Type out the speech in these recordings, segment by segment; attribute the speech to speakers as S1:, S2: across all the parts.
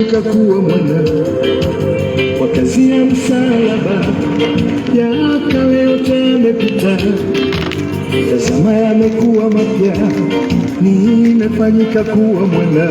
S1: Kuwa mwana kwa kazi ya msalaba, ya kale yote yamepita, tazama yamekuwa mapya, nimefanyika kuwa mwana.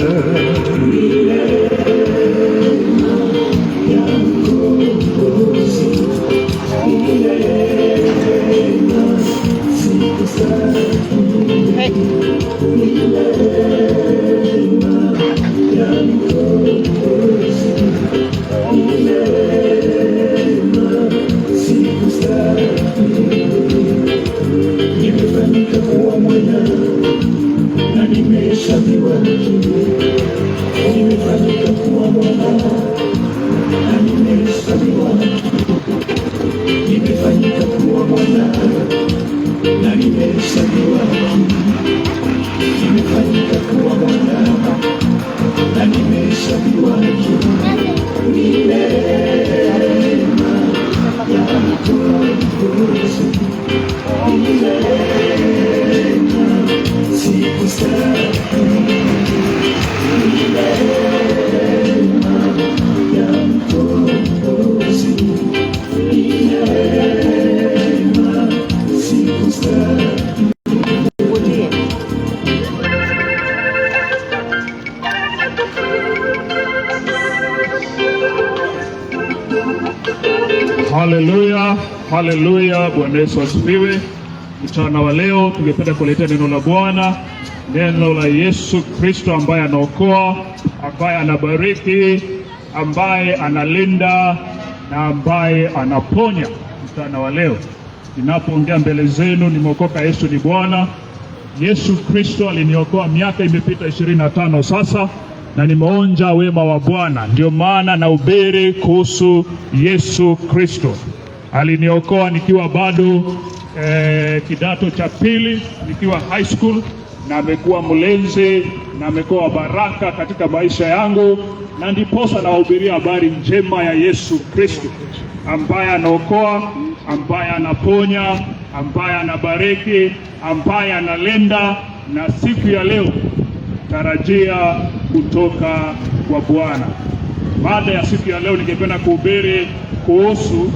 S1: Nimefanyika kuwa mwana na nimehesabiwa haki. Nimefanyika kuwa mwana na nimehesabiwa haki. Nimefanyika kuwa mwana na nimehesabiwa haki. Nimefanyika kuwa mwana na nimehesabiwa haki. Ni neema ya Mwokozi.
S2: Haleluya, haleluya. Bwana Yesu asifiwe. Mchana wa leo tungependa kuletea neno la Bwana, neno la Yesu Kristo ambaye anaokoa, ambaye anabariki, ambaye analinda na ambaye anaponya. Mchana wa leo ninapoongea mbele zenu, nimeokoka. Yesu ni Bwana. Yesu Kristo aliniokoa, miaka imepita 25 sasa, na nimeonja wema wa Bwana. Ndio maana nahubiri kuhusu Yesu Kristo. Aliniokoa nikiwa bado kidato cha pili, nikiwa high school, na amekuwa mlenzi na amekuwa baraka katika maisha yangu, na ndiposa nawahubiria habari njema ya Yesu Kristo ambaye anaokoa, ambaye anaponya, ambaye anabariki, ambaye analinda. Na siku ya leo tarajia kutoka kwa Bwana. Baada ya siku ya leo ningependa kuhubiri kuhusu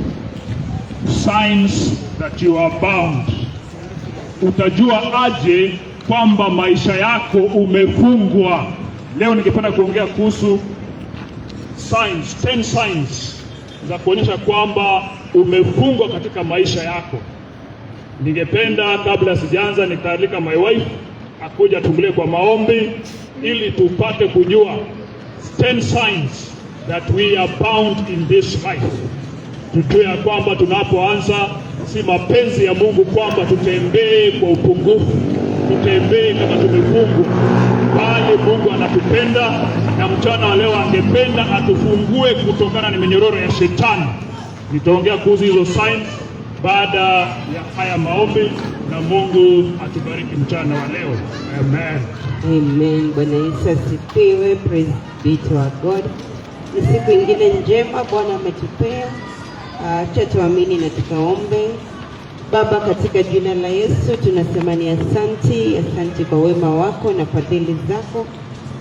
S2: signs that you are bound. Utajua aje kwamba maisha yako umefungwa? Leo ningependa kuongea kuhusu signs, 10 signs za kuonyesha kwamba umefungwa katika maisha yako. Ningependa kabla sijaanza nikaalika my wife akuja tumbule kwa maombi ili tupate kujua 10 signs that we are bound in this life. Tujue ya kwamba tunapoanza si mapenzi ya Mungu kwamba tutembee kwa upungufu, tutembee kama tumefungwa, bali Mungu anatupenda, na mchana wa leo angependa atufungue kutokana na minyororo ya shetani. Nitaongea kuhusu hizo signs baada ya haya maombi, na Mungu atubariki mchana wa leo. Amen.
S3: Amen. Bwana Yesu asifiwe. Praise be to our God. Ni siku ingine njema Bwana ametupea. Acha tuamini na tukaombe. Baba, katika jina la Yesu tunasema ni asante kwa wema wako na fadhili zako.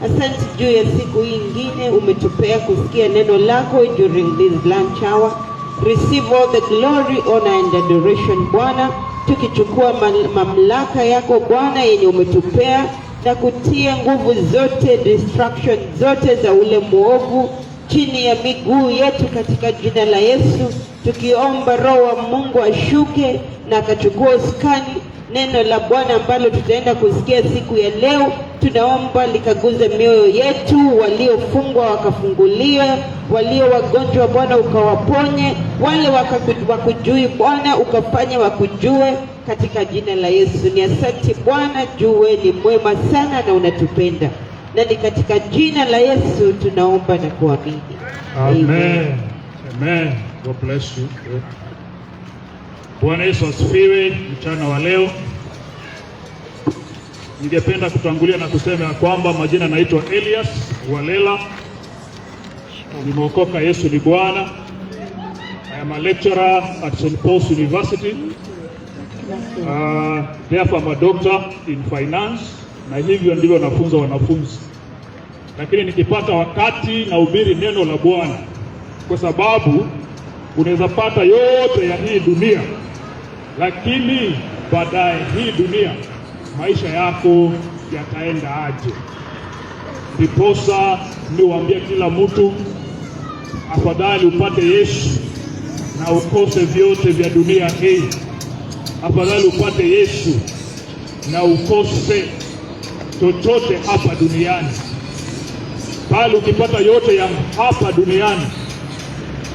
S3: Asante juu ya siku hii ingine umetupea kusikia neno lako during this lunch hour. Receive all the glory, honor and adoration Bwana, tukichukua mamlaka yako Bwana yenye umetupea na kutia nguvu zote, distraction zote za ule muovu chini ya miguu yetu katika jina la Yesu, tukiomba Roho wa Mungu ashuke na akachukua uskani neno la Bwana ambalo tutaenda kusikia siku ya leo. Tunaomba likaguze mioyo yetu, waliofungwa wakafunguliwe, walio wagonjwa Bwana ukawaponye, wale wakujui Bwana ukafanye wakujue katika jina la Yesu. Ni asante Bwana, juu ni mwema sana na unatupenda, na ni katika jina la Yesu tunaomba na kuamini.
S2: Amen. Amen. God bless you. Bwana Yesu asifiwe. Mchana wa leo ningependa kutangulia na kusema ya kwamba majina naitwa Elias Walela. Nimeokoka. Yesu ni Bwana. I am a lecturer at St. Paul's University. Therefore I'm a doctor in finance, na hivyo ndivyo nafunza wanafunzi. lakini nikipata wakati na hubiri neno la Bwana, kwa sababu unaweza pata yote ya hii dunia, lakini baadaye hii dunia maisha yako yataenda aje? Ndiposa niwaambia kila mtu, afadhali upate Yesu na ukose vyote vya dunia hii. Afadhali upate Yesu na ukose chochote hapa duniani. Bali ukipata yote ya hapa duniani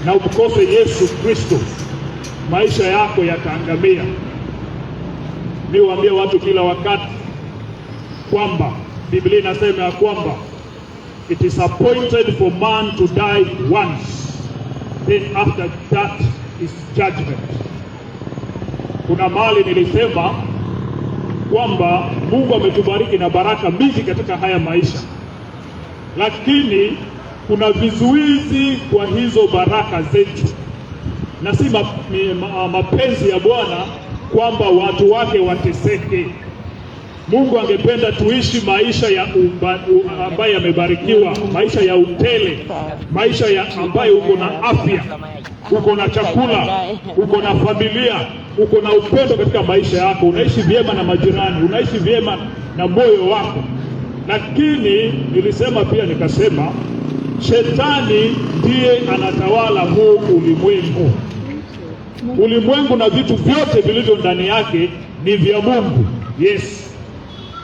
S2: na ukose Yesu Kristo, maisha yako yataangamia. Niwaambie watu kila wakati kwamba Biblia inasema ya kwamba it is appointed for man to die once, then after that is judgment. Kuna mahali nilisema kwamba Mungu ametubariki na baraka mingi katika haya maisha, lakini kuna vizuizi kwa hizo baraka zetu, na si mapenzi ya Bwana kwamba watu wake wateseke. Mungu angependa tuishi maisha ya ambayo yamebarikiwa, maisha ya utele, maisha ya ambayo uko na afya, uko na chakula, uko na familia, uko na upendo katika maisha yako, unaishi vyema na majirani, unaishi vyema na moyo wako. Lakini nilisema pia nikasema, shetani ndiye anatawala huu ulimwengu. Ulimwengu na vitu vyote vilivyo ndani yake ni vya Mungu, yes.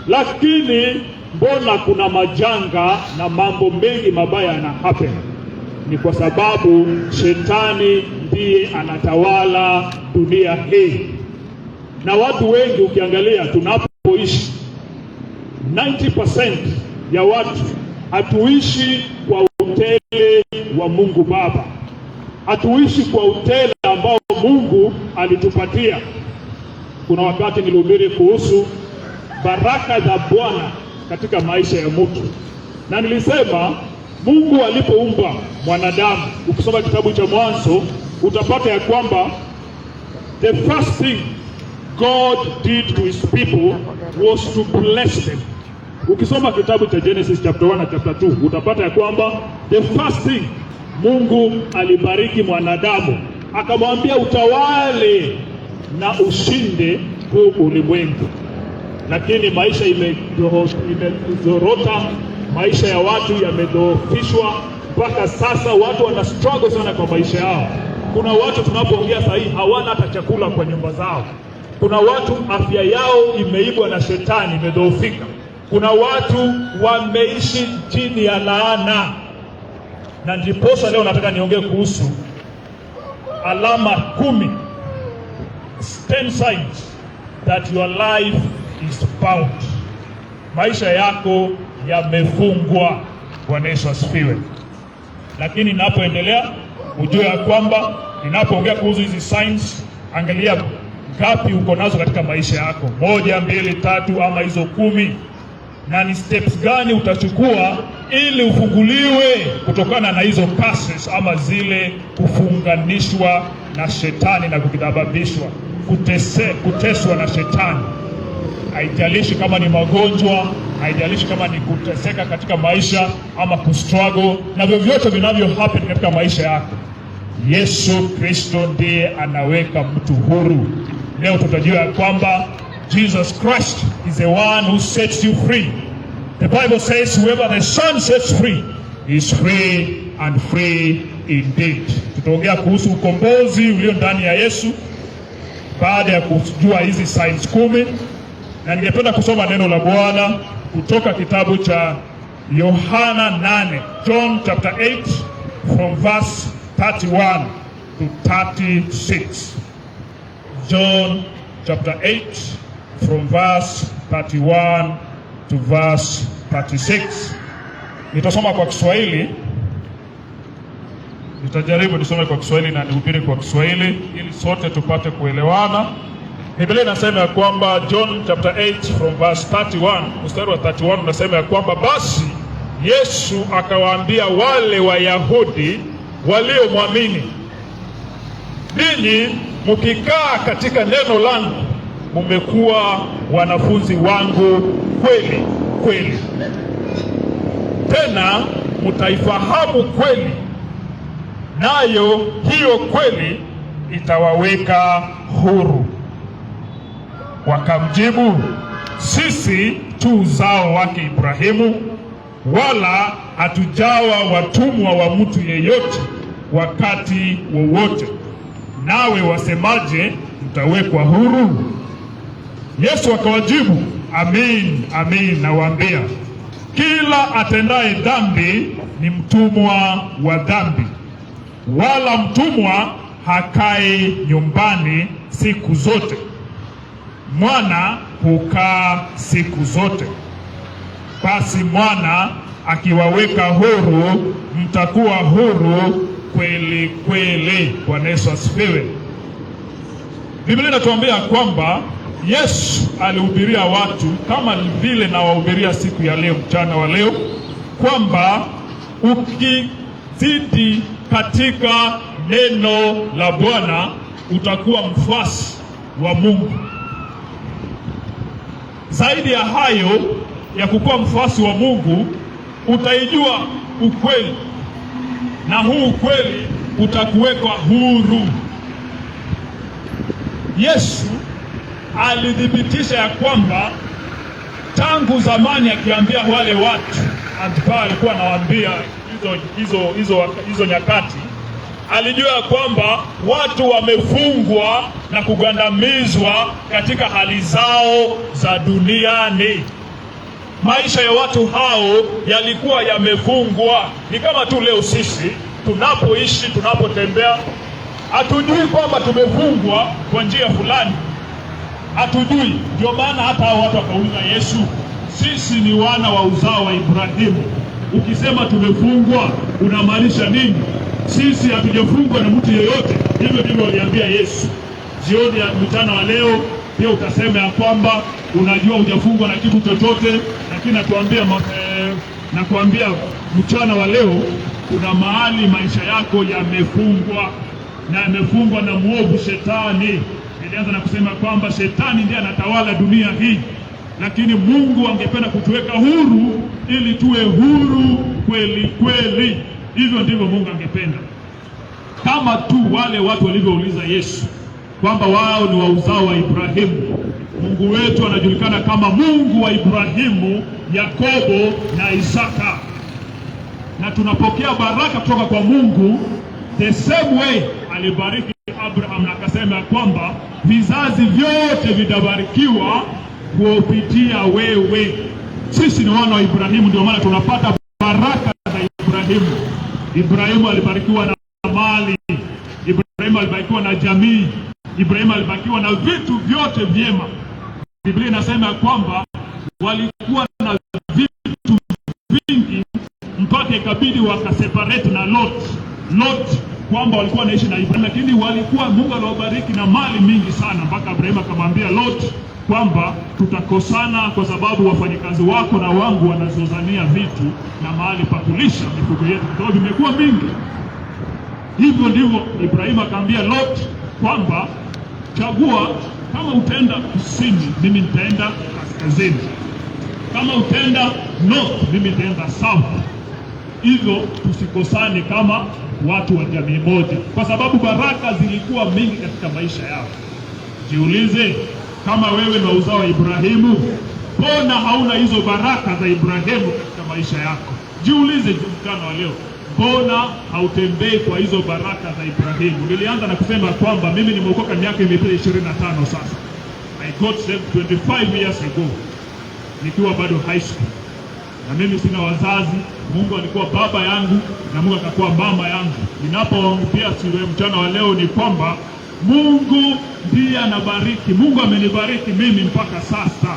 S2: Lakini mbona kuna majanga na mambo mengi mabaya yana happen? Ni kwa sababu shetani ndiye anatawala dunia hii. Na watu wengi ukiangalia tunapoishi, 90% ya watu hatuishi kwa utele wa Mungu Baba. Hatuishi kwa utele ambao Mungu alitupatia. Kuna wakati nilihubiri kuhusu baraka za Bwana katika maisha ya mtu, na nilisema Mungu alipoumba mwanadamu, ukisoma kitabu cha Mwanzo utapata ya kwamba the first thing God did to his people was to bless them. Ukisoma kitabu cha Genesis chapter 1 na chapter 2 utapata ya kwamba the first thing Mungu alibariki mwanadamu, akamwambia utawale na ushinde huu ulimwengu. Lakini maisha imezorota, maisha ya watu yamedhoofishwa, mpaka sasa watu wana struggle sana kwa maisha yao. Kuna watu tunapoongea sasa hivi hawana hata chakula kwa nyumba zao. Kuna watu afya yao imeibwa na shetani, imedhoofika. Kuna watu wameishi chini ya laana. Na ndiposa leo nataka niongee kuhusu alama 10 signs that your life is bound. Maisha yako yamefungwa. Bwana Yesu asifiwe. Lakini ninapoendelea ujue ya kwamba ninapoongea kuhusu hizi signs, angalia ngapi uko nazo katika maisha yako, 1, 2, 3 ama hizo 10, na ni steps gani utachukua ili ufunguliwe kutokana na hizo curses ama zile kufunganishwa na shetani na kukidhababishwa, kuteswa na shetani. Haijalishi kama ni magonjwa, haijalishi kama ni kuteseka katika maisha ama kustruggle na vyovyote vinavyo happen katika maisha yako, Yesu Kristo ndiye anaweka mtu huru. Leo tutajua kwamba Jesus Christ is the one who sets you free. The Bible says whoever the Son sets free is free and free indeed. Tutaongea kuhusu ukombozi ulio ndani ya Yesu baada ya kujua hizi signs 10. Na ningependa kusoma neno la Bwana kutoka kitabu cha Yohana 8, John chapter 8 from verse 31 to 36. John chapter 8 from verse 31 to verse 36. Nitasoma kwa Kiswahili. Nitajaribu nisome kwa Kiswahili na nihubiri kwa Kiswahili ili sote tupate kuelewana. Biblia inasema ya kwamba John chapter 8 from verse 31, mstari wa 31 unasema ya kwamba basi Yesu akawaambia wale Wayahudi waliomwamini, ninyi mkikaa katika neno langu mmekuwa wanafunzi wangu kweli kweli, tena mtaifahamu kweli, nayo hiyo kweli itawaweka huru. Wakamjibu, sisi tu uzao wake Ibrahimu, wala hatujawa watumwa wa mtu yeyote wakati wowote. Nawe wasemaje, mtawekwa huru? Yesu akawajibu, amin, amin nawaambia, kila atendaye dhambi ni mtumwa wa dhambi. Wala mtumwa hakai nyumbani siku zote, mwana hukaa siku zote. Basi mwana akiwaweka huru, mtakuwa huru kweli kweli. Bwana Yesu asifiwe. Biblia inatuambia kwamba Yesu alihubiria watu kama vile nawahubiria siku ya leo, mchana wa leo, kwamba ukizidi katika neno la Bwana utakuwa mfuasi wa Mungu. Zaidi ya hayo ya kukuwa mfuasi wa Mungu, utaijua ukweli, na huu ukweli utakuweka huru. Yesu alithibitisha ya kwamba tangu zamani, akiambia wale watu ambao alikuwa anawaambia hizo nyakati, alijua kwamba watu wamefungwa na kugandamizwa katika hali zao za duniani. Maisha ya watu hao yalikuwa yamefungwa. Ni kama tu leo sisi tunapoishi, tunapotembea, hatujui kwamba tumefungwa kwa njia fulani, hatujui. Ndio maana hata hao watu wakauliza Yesu, sisi ni wana wa uzao wa Ibrahimu, ukisema tumefungwa unamaanisha nini? Sisi hatujafungwa na mtu yeyote. Hivyo ndivyo waliambia Yesu. Jioni ya mchana wa leo pia utasema ya kwamba unajua hujafungwa na kitu chochote, lakini nakuambia mchana wa leo kuna mahali maisha yako yamefungwa, na yamefungwa na mwovu Shetani. Nilianza na kusema kwamba Shetani ndiye anatawala dunia hii, lakini Mungu angependa kutuweka huru ili tuwe huru kweli kweli. Hivyo ndivyo Mungu angependa. Kama tu wale watu walivyouliza Yesu kwamba wao ni wa uzao wa Ibrahimu. Mungu wetu anajulikana kama Mungu wa Ibrahimu, Yakobo na Isaka, na tunapokea baraka kutoka kwa Mungu the same way alibariki Abraham, na akasema kwamba vizazi vyote vitabarikiwa kupitia wewe. Sisi ni wana wa Ibrahimu, ndio maana tunapata baraka za Ibrahimu. Ibrahimu alibarikiwa na mali, Ibrahimu alibarikiwa na jamii, Ibrahimu alibarikiwa na vitu vyote vyema. Biblia inasema kwamba walikuwa na vitu vingi mpaka ikabidi wakaseparate na Lot, kwamba walikuwa wanaishi na Ibrahimu, lakini walikuwa, Mungu aliwabariki na mali mingi sana, mpaka Ibrahimu akamwambia Lot kwamba tutakosana kwa sababu wafanyakazi wako na wangu wanazozania vitu na mahali pa kulisha mifugo yetu, kwa sababu imekuwa mingi. Hivyo ndivyo Ibrahimu akamwambia Lot kwamba chagua, kama utaenda kusini mimi nitaenda kaskazini, kama utaenda north mimi nitaenda south. Hivyo tusikosane kama watu wa jamii moja, kwa sababu baraka zilikuwa mingi katika maisha yao. Jiulize, kama wewe ni uzao wa Ibrahimu, mbona hauna hizo baraka za Ibrahimu katika maisha yako? Jiulize mchana wa leo, mbona hautembei kwa hizo baraka za Ibrahimu? Nilianza na kusema kwamba mimi nimeokoka miaka imepita 25 sasa. I got saved 25 years ago nikiwa bado high school, na mimi sina wazazi. Mungu alikuwa baba yangu na Mungu akakuwa mama yangu. Ninapoongea siwe mchana wa leo ni kwamba Mungu ndiye anabariki. Mungu amenibariki mimi mpaka sasa,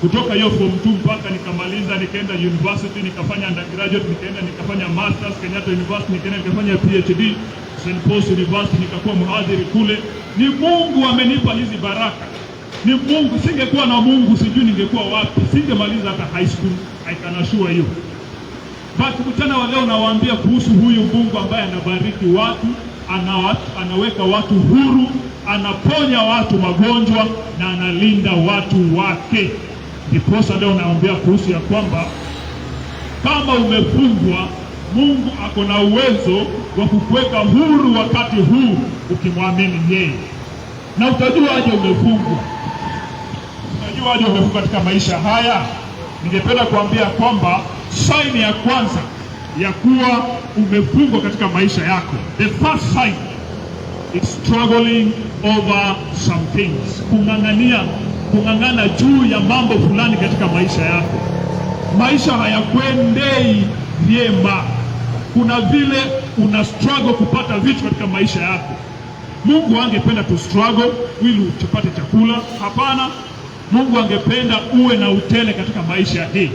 S2: kutoka hiyo form 2 mpaka nikamaliza, nikaenda university, nikafanya undergraduate, nikaenda nikafanya masters Kenyatta University, nikaenda nikafanya PhD St. Paul's University, nikakuwa mhadhiri kule. Ni Mungu amenipa hizi baraka. Ni Mungu. Singekuwa na Mungu sijui ningekuwa wapi, singemaliza hata high school, I can assure you. But mchana wa leo nawaambia kuhusu huyu Mungu ambaye anabariki watu, anaweka watu huru, anaponya watu magonjwa na analinda watu wake. Ndiposa leo naambia kuhusu ya kwamba Kama umefungwa, Mungu ako na uwezo wa kukuweka huru wakati huu ukimwamini yeye. Na utajuaje umefungwa? Utajuaje umefungwa katika maisha haya? Ningependa kuambia kwamba saini ya kwanza ya kuwa umefungwa katika maisha yako, the first sign is struggling over some things. Kung'ang'ana juu ya mambo fulani katika maisha yako. Maisha hayakwendei vyema. Kuna vile una struggle kupata vitu katika maisha yako. Mungu angependa tu struggle ili upate chakula? Hapana. Mungu angependa uwe na utele katika maisha hii,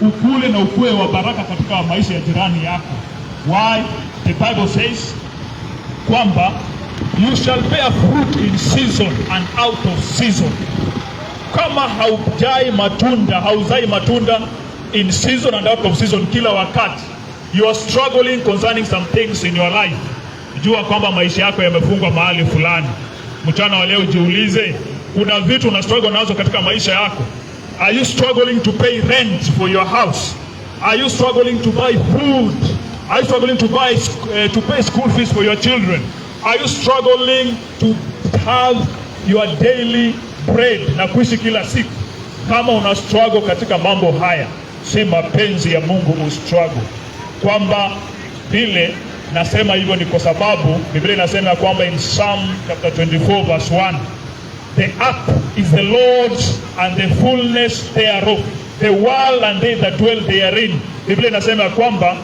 S2: ukule na ukue wa baraka katika maisha ya jirani yako. Why? The Bible says kwamba you shall bear fruit in season and out of season. Kama hauzai matunda in season and out of season kila wakati, you are struggling concerning some things in your life, jua kwamba maisha yako yamefungwa mahali fulani. Mchana wa leo jiulize, kuna vitu una struggle nazo katika maisha yako. Are you struggling to pay rent for your house? Are you struggling to buy food? Are you struggling to pay school fees for your children? Are you struggling to have your daily bread na kuishi kila siku? Kama una struggle katika mambo haya, si mapenzi ya Mungu ustruggle. Kwamba vile nasema hivyo ni kwa sababu Biblia inasema kwamba in Psalm chapter 24 verse 1, the earth is the Lord's and the fullness thereof, the world and they that dwell therein. Biblia inasema kwamba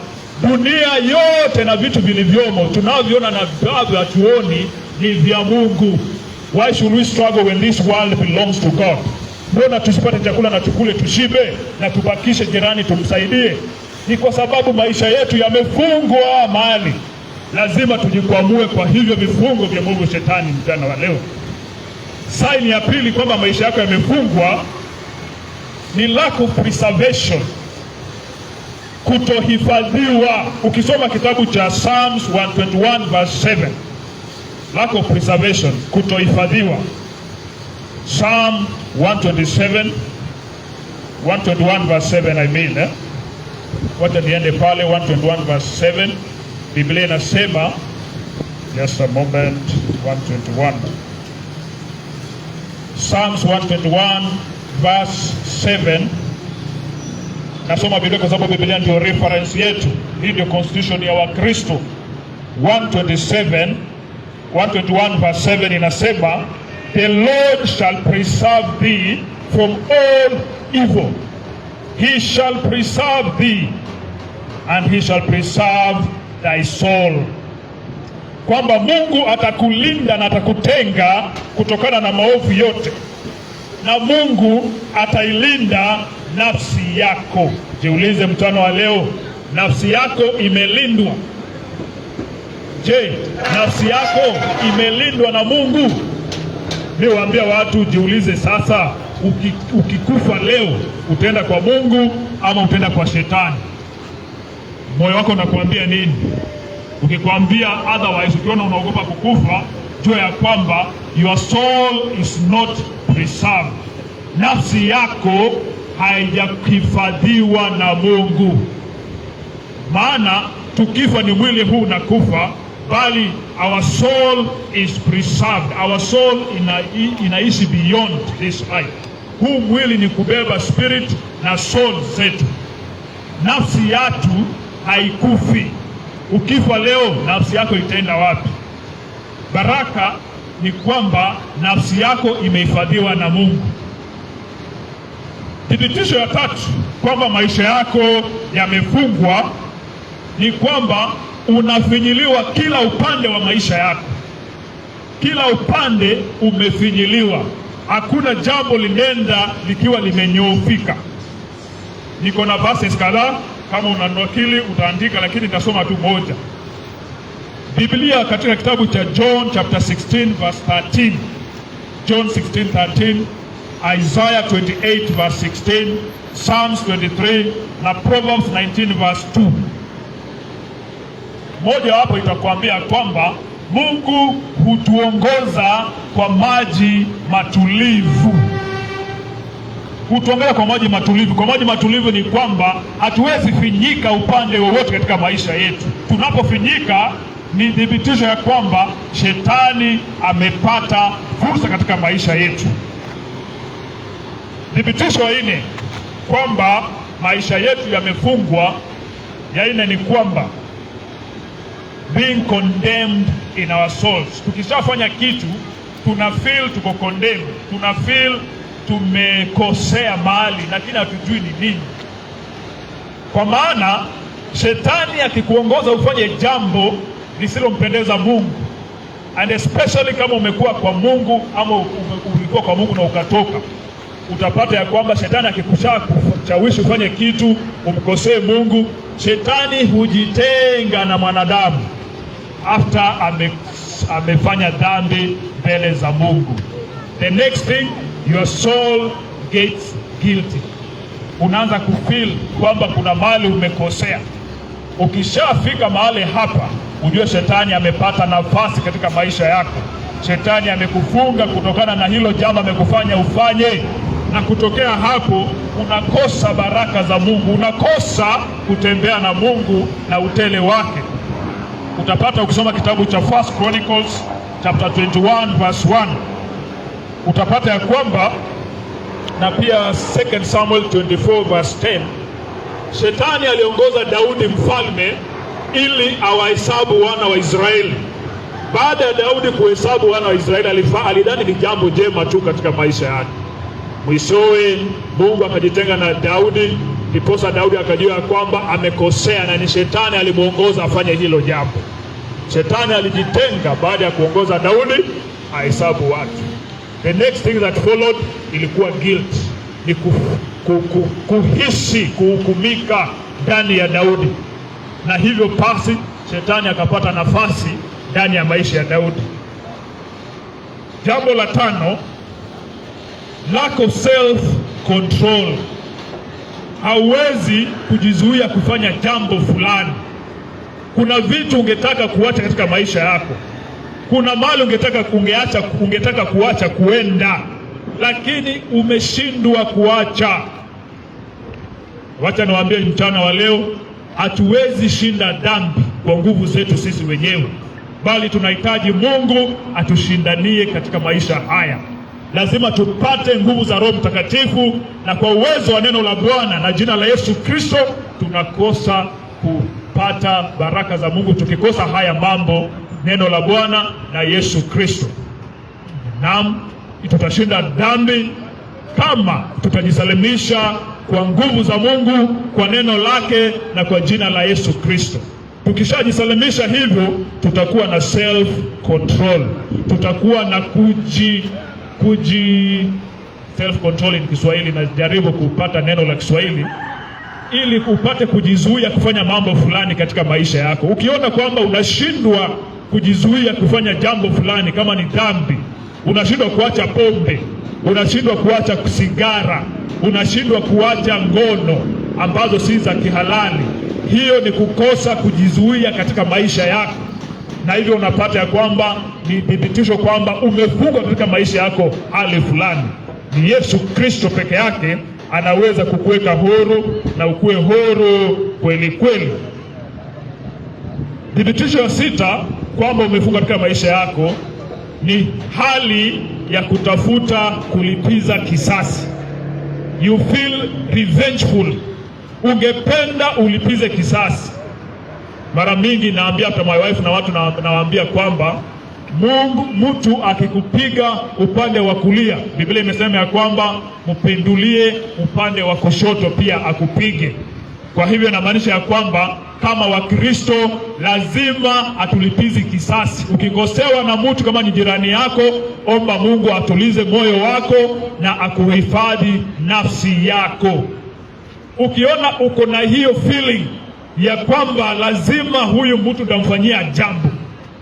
S2: dunia yote na vitu vilivyomo tunavyoona na ambavyo hatuoni ni vya Mungu. Why should we struggle when this world belongs to God? Mbona tusipate chakula na tukule tushibe na tubakishe jirani tumsaidie? Ni kwa sababu maisha yetu yamefungwa mahali. Lazima tujikwamue kwa hivyo vifungo vya Mungu shetani mchana wa leo. Saini ya pili kwamba maisha yako yamefungwa ni lack of preservation, kutohifadhiwa. Ukisoma kitabu cha Psalms 121 verse 7, lack of preservation, kutohifadhiwa. Psalm 121 verse 7 Wacha niende pale 121 verse 7. Biblia inasema, just a moment, 121. Psalms 121 verse 7. Nasoma Biblia kwa sababu Biblia ndio reference yetu. Hii ndio constitution ya Wakristo. 121 verse 7 inasema, the Lord shall preserve thee from all evil. He shall preserve thee and he shall preserve thy soul. Kwamba Mungu atakulinda na atakutenga kutokana na maovu yote, na Mungu atailinda nafsi yako. Jiulize mchana wa leo, nafsi yako imelindwa? Je, nafsi yako imelindwa na Mungu? Niwaambia watu, jiulize sasa, ukikufa leo utaenda kwa Mungu ama utaenda kwa shetani? Moyo wako unakuambia nini? Ukikwambia otherwise, ukiona unaogopa kukufa, jua ya kwamba your soul is not preserved. Nafsi yako haijakifadhiwa na Mungu. Maana tukifa ni mwili huu na kufa, bali our soul is preserved. Our soul inaishi beyond this life. Huu mwili ni kubeba spirit na soul zetu. Nafsi yetu haikufi. Ukifa leo, nafsi yako itaenda wapi? Baraka ni kwamba nafsi yako imehifadhiwa na Mungu. Thibitisho ya tatu kwamba maisha yako yamefungwa ni kwamba unafinyiliwa kila upande wa maisha yako. Kila upande umefinyiliwa. Hakuna jambo linenda likiwa limenyoofika. Niko na verses kadhaa, kama unanakili utaandika, lakini nitasoma tu moja. Biblia katika kitabu cha John chapter 16 verse 13, John 16:13, Isaiah 28 verse 16, Psalms 23 na Proverbs 19 verse 2. Moja wapo itakwambia kwamba Mungu hutuongoza kwa maji matulivu. hutuongoza kwa maji matulivu. Kwa maji matulivu ni kwamba hatuwezi finyika upande wowote katika maisha yetu. Tunapofinyika ni thibitisho ya kwamba shetani amepata fursa katika maisha yetu. Thibitisho ya nne kwamba maisha yetu yamefungwa, ya nne ni kwamba being condemned in our souls. Tukishafanya kitu tuna feel tuko condemned, tuna feel tumekosea mahali, lakini hatujui ni nini. Kwa maana shetani akikuongoza ufanye jambo lisilompendeza Mungu, and especially kama umekuwa kwa Mungu ama ulikuwa kwa Mungu na ukatoka, utapata ya kwamba shetani akikushawishi ufanye kitu umkosee Mungu, shetani hujitenga na mwanadamu after amefanya dhambi mbele za Mungu. The next thing, your soul gets guilty. Unaanza kufeel kwamba kuna mahali umekosea. Ukishafika mahali hapa, ujue shetani amepata nafasi katika maisha yako. Shetani amekufunga kutokana na hilo jambo amekufanya ufanye, na kutokea hapo unakosa baraka za Mungu, unakosa kutembea na Mungu na utele wake. Utapata ukisoma kitabu cha 1 Chronicles chapter 21 verse 1, utapata ya kwamba, na pia 2 Samuel 24 verse 10, shetani aliongoza Daudi mfalme ili awahesabu wana wa Israeli. Baada ya Daudi kuhesabu wana wa Israeli, alidhani ni jambo jema tu katika maisha yake. Mwishowe Mungu akajitenga na Daudi, ndiposa Daudi akajua kwamba amekosea na ni shetani alimuongoza afanye hilo jambo. Shetani alijitenga baada ya kuongoza Daudi ahesabu watu. The next thing that followed ilikuwa guilt, ni kuhisi kuhukumika ndani ya Daudi, na hivyo basi shetani akapata nafasi ndani ya maisha ya Daudi. Jambo la tano, lack of self control. Hauwezi kujizuia kufanya jambo fulani. Kuna vitu ungetaka kuacha katika maisha yako, kuna mali ungetaka kuacha kuenda, lakini umeshindwa kuacha. Wacha niwaambie mchana wa leo, hatuwezi shinda dhambi kwa nguvu zetu sisi wenyewe, bali tunahitaji Mungu atushindanie katika maisha haya. Lazima tupate nguvu za Roho Mtakatifu, na kwa uwezo wa neno la Bwana na jina la Yesu Kristo tunakosa kupata baraka za Mungu tukikosa haya mambo, neno la Bwana na Yesu Kristo. Naam, tutashinda dhambi kama tutajisalimisha kwa nguvu za Mungu, kwa neno lake na kwa jina la Yesu Kristo. Tukishajisalimisha hivyo, tutakuwa na self control, tutakuwa na self control ni Kiswahili, na jaribu kupata neno la Kiswahili ili upate kujizuia kufanya mambo fulani katika maisha yako. Ukiona kwamba unashindwa kujizuia kufanya jambo fulani, kama ni dhambi, unashindwa kuacha pombe, unashindwa kuacha sigara, unashindwa kuacha ngono ambazo si za kihalali, hiyo ni kukosa kujizuia katika maisha yako, na hivyo unapata ya kwamba ni thibitisho kwamba umefungwa katika maisha yako hali fulani. Ni Yesu Kristo peke yake anaweza kukuweka huru na ukuwe huru kweli kweli. Thibitisho ya sita kwamba umefungwa katika maisha yako ni hali ya kutafuta kulipiza kisasi. You feel revengeful, ungependa ulipize kisasi. Mara mingi naambia hata my wife na watu nawaambia kwamba mtu akikupiga upande wa kulia, Biblia imesema ya kwamba mpindulie upande wa kushoto pia akupige. Kwa hivyo inamaanisha ya kwamba kama Wakristo lazima atulipizi kisasi. Ukikosewa na mtu, kama ni jirani yako, omba Mungu atulize moyo wako na akuhifadhi nafsi yako. Ukiona uko na hiyo feeling ya kwamba lazima huyu mtu nitamfanyia jambo,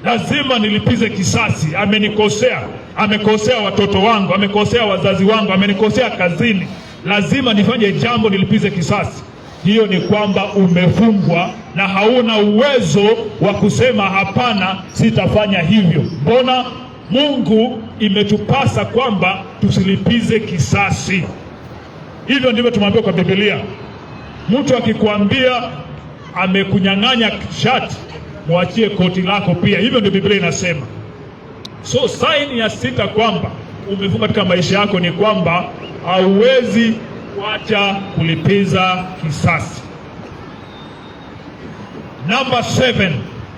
S2: lazima nilipize kisasi, amenikosea, amekosea watoto wangu, amekosea wazazi wangu, amenikosea kazini, lazima nifanye jambo nilipize kisasi, hiyo ni kwamba umefungwa na hauna uwezo wa kusema hapana, sitafanya hivyo. Mbona Mungu imetupasa kwamba tusilipize kisasi. Hivyo ndivyo tumeambiwa kwa Biblia. Mtu akikwambia amekunyang'anya shati, mwachie koti lako pia. Hivyo ndio Biblia inasema. So sign ya 6 kwamba umefunga katika maisha yako ni kwamba hauwezi kuacha kulipiza kisasi. Number 7,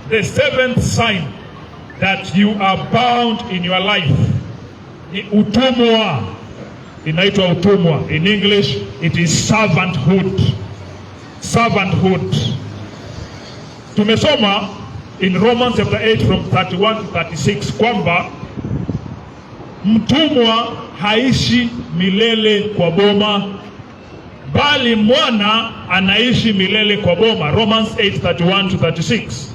S2: the 7th sign that you are bound in your life ni utumwa. Inaitwa utumwa. In English it is servanthood. Servanthood. Tumesoma in Romans chapter 8 from 31 to 36 kwamba mtumwa haishi milele kwa boma, bali mwana anaishi milele kwa boma. Romans 8:31 to 36.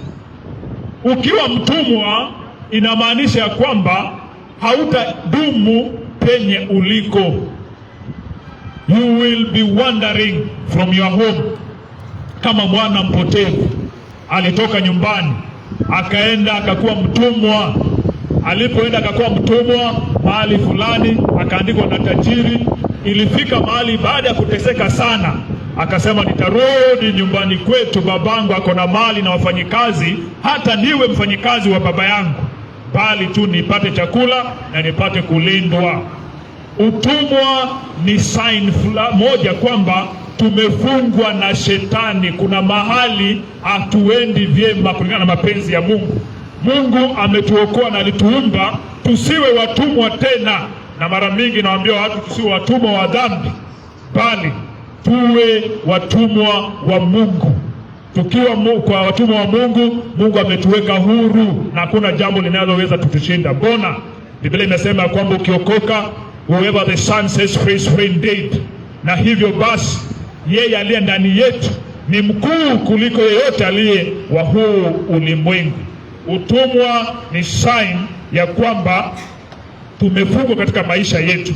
S2: Ukiwa mtumwa inamaanisha kwamba hautadumu penye uliko. You will be wandering from your home. Kama mwana mpotevu alitoka nyumbani akaenda akakuwa mtumwa. Alipoenda akakuwa mtumwa mahali fulani, akaandikwa na tajiri. Ilifika mahali baada ya kuteseka sana, akasema nitarudi nyumbani kwetu, babangu ako na mali na wafanyikazi, hata niwe mfanyikazi wa baba yangu, bali tu nipate chakula na nipate kulindwa. Utumwa ni sign moja kwamba tumefungwa na shetani. Kuna mahali hatuendi vyema kulingana na mapenzi ya Mungu. Mungu ametuokoa na alituumba tusiwe watumwa tena. Na mara mingi nawaambia watu tusiwe watumwa wa dhambi, bali tuwe watumwa wa Mungu. Tukiwa kwa watumwa wa Mungu, Mungu ametuweka huru na hakuna jambo linaloweza tutushinda. Mbona Biblia imesema kwamba ukiokoka, whoever the Son sets free is free indeed. Na hivyo basi yeye aliye ndani yetu ni mkuu kuliko yeyote aliye wa huu ulimwengu. Utumwa ni sign ya kwamba tumefungwa katika maisha yetu.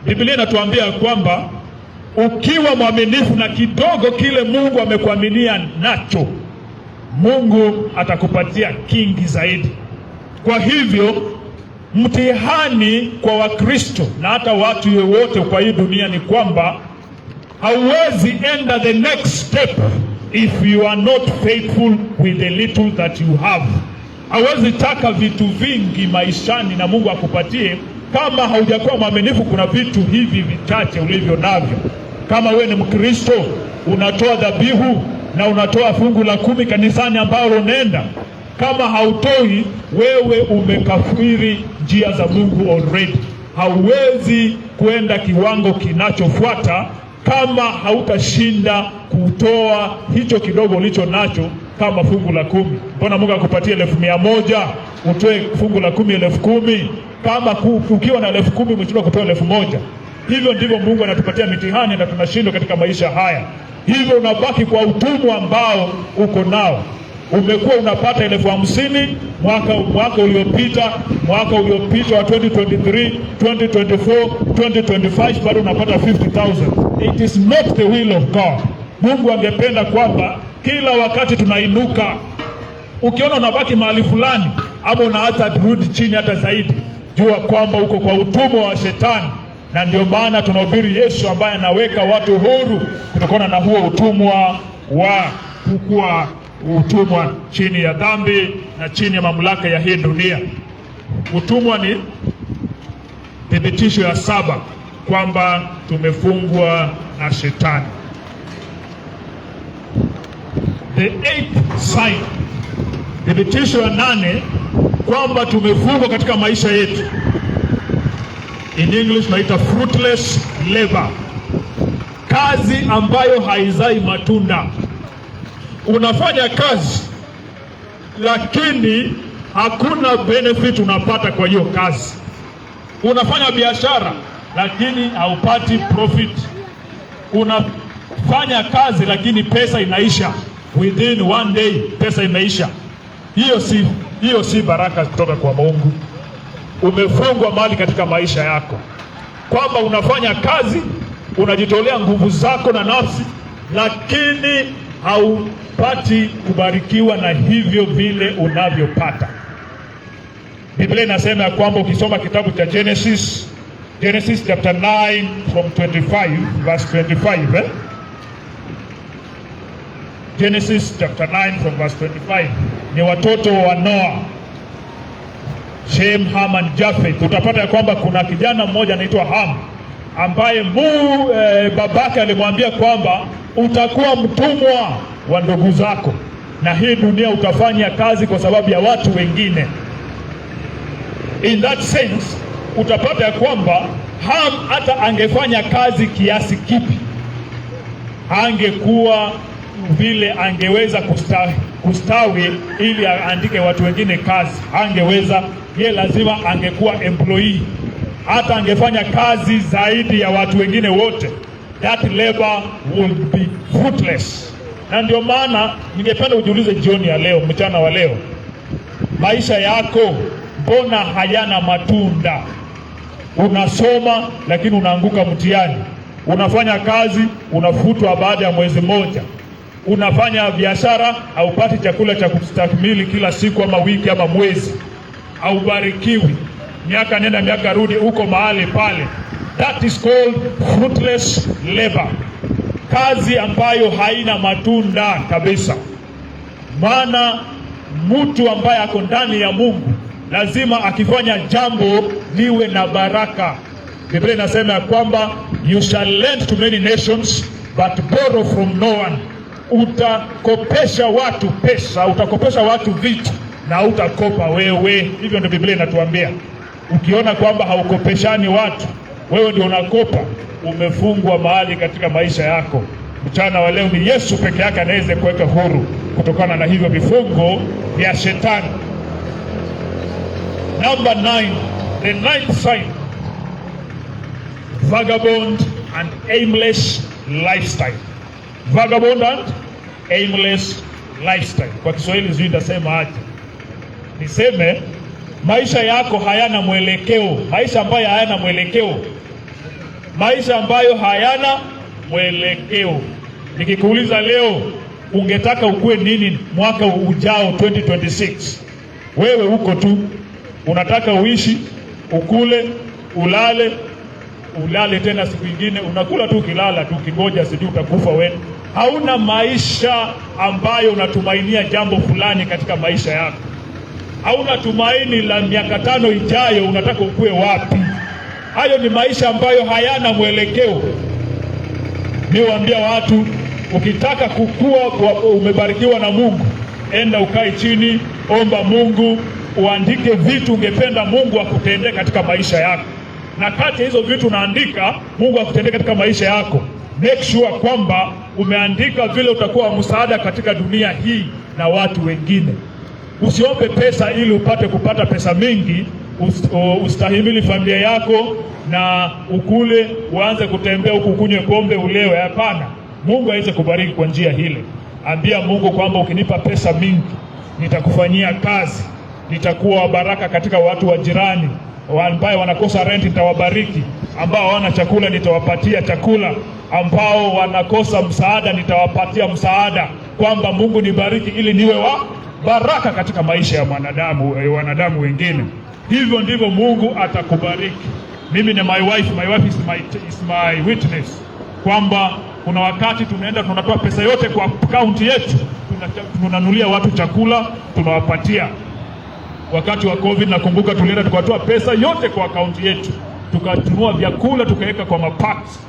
S2: Biblia inatuambia kwamba ukiwa mwaminifu na kidogo kile Mungu amekuaminia nacho, Mungu atakupatia kingi zaidi. Kwa hivyo mtihani kwa Wakristo na hata watu wote kwa hii dunia ni kwamba hauwezi enda the next step if you are not faithful with the little that you have. Hauwezi taka vitu vingi maishani na Mungu akupatie kama haujakuwa mwaminifu. Kuna vitu hivi vichache ulivyo navyo. Kama wewe ni Mkristo, unatoa dhabihu na unatoa fungu la 10 kanisani ambalo unaenda, kama hautoi, wewe umekafiri njia za Mungu already. Hauwezi kwenda kiwango kinachofuata kama hautashinda kutoa hicho kidogo ulicho nacho kama fungu la 10. Mbona Mungu akupatie 100,000 utoe fungu la 10 10,000? Kama ukiwa na 10,000 umeshindwa kutoa 1,000. Hivyo ndivyo Mungu anatupatia mitihani na tunashindwa katika maisha haya. Hivyo unabaki kwa utumwa ambao uko nao. Umekuwa unapata 50,000 mwaka uliopita wa 2023, 2024, 2025, bado unapata 50,000. It is not the will of God. Mungu angependa kwamba kila wakati tunainuka. Ukiona unabaki mahali fulani ama unaacha kurudi chini hata zaidi, jua kwamba uko kwa utumwa wa shetani. Na ndio maana tunahubiri Yesu ambaye anaweka watu huru kutokana na huo utumwa wa kukua utumwa chini ya dhambi na chini ya mamlaka ya hii dunia. Utumwa ni thibitisho ya 7 kwamba tumefungwa na shetani. The 8th sign, thibitisho ya 8 kwamba tumefungwa katika maisha yetu, in English naita fruitless labor. Kazi ambayo haizai matunda. Unafanya kazi lakini hakuna benefit unapata kwa hiyo kazi. Unafanya biashara lakini haupati profit. Unafanya kazi lakini pesa inaisha within one day, pesa imeisha. Hiyo si baraka kutoka kwa Mungu. Umefungwa mali katika maisha yako kwamba unafanya kazi, unajitolea nguvu zako na nafsi, lakini haupati kubarikiwa na hivyo vile unavyopata. Biblia inasema kwamba ukisoma kitabu cha Genesis Genesis chapter 9 from 25, verse 25. Genesis chapter 9 from verse 25. Ni watoto wa Noa, Shem, Ham and Japheth. Utapata ya kwamba kuna kijana mmoja anaitwa Ham ambaye babake alimwambia kwamba utakuwa mtumwa wa ndugu zako, na hii dunia utafanya kazi kwa sababu ya watu wengine. In that sense, utapata ya kwamba Ham hata angefanya kazi kiasi kipi, angekuwa vile angeweza kustawi ili aandike watu wengine kazi. Angeweza, ye lazima angekuwa employee, hata angefanya kazi zaidi ya watu wengine wote, that labor would be fruitless. Na ndio maana ningependa ujiulize jioni ya leo, mchana wa leo, maisha yako mbona hayana matunda? Unasoma lakini unaanguka mtihani, unafanya kazi unafutwa baada ya mwezi mmoja, unafanya biashara haupati chakula cha kustahimili kila siku ama wiki ama mwezi, haubarikiwi, miaka nenda miaka rudi, uko mahali pale. That is called fruitless labor, kazi ambayo haina matunda kabisa. Maana mtu ambaye ako ndani ya Mungu lazima akifanya jambo liwe na baraka. Biblia inasema ya kwamba you shall lend to many nations but borrow from no one. Utakopesha watu pesa, utakopesha watu vitu na utakopa wewe. Hivyo ndio Biblia inatuambia. Ukiona kwamba haukopeshani watu, wewe ndio unakopa, umefungwa mahali katika maisha yako. Mchana wa leo ni Yesu peke yake anaweza kuweka huru kutokana na hivyo vifungo vya shetani. Number 9, the ninth sign, vagabond and aimless lifestyle. Vagabond and aimless lifestyle. Kwa Kiswahili sijui nitasema aje. Niseme maisha yako hayana mwelekeo, maisha ambayo hayana mwelekeo. Maisha ambayo hayana mwelekeo. Nikikuuliza leo ungetaka ukue nini mwaka ujao 2026? Wewe uko tu unataka uishi, ukule, ulale tena siku nyingine, unakula tu kilala tu kingoja sijui utakufa wewe. Hauna maisha ambayo unatumainia jambo fulani katika maisha yako. Hauna tumaini la miaka 5 ijayo unataka ukue wapi. Hayo ni maisha ambayo hayana mwelekeo. Niwaambia watu, ukitaka kukua umebarikiwa na Mungu, enda ukae chini, omba Mungu, uandike vitu ungependa Mungu akutendee katika maisha yako. Na kati hizo vitu unaandika Mungu akutendee katika maisha yako, make sure kwamba umeandika vile utakuwa msaada katika dunia hii na watu wengine. Usiombe pesa ili upate kupata pesa mingi, ustahimili familia yako na ukule, uanze kutembea huku kunywe pombe ulewe. Hapana. Mungu aweze kubariki kwa njia hile. Ambia Mungu kwamba ukinipa pesa mingi nitakufanyia kazi, nitakuwa baraka katika watu wa jirani, ambao wanakosa rent nitawabariki, ambao hawana chakula nitawapatia chakula, ambao wanakosa msaada nitawapatia msaada, kwamba Mungu nibariki ili niwe wa baraka katika maisha ya wanadamu wengine. Hivyo ndivyo Mungu atakubariki. Mimi na my wife is my witness kwamba kuna wakati tunaenda tunatoa pesa yote kwa akaunti yetu, tunanunulia watu chakula tunawapatia. Wakati wa COVID nakumbuka tulienda tukatoa pesa yote kwa akaunti yetu, tukanunua vyakula tukaweka kwa mapacks.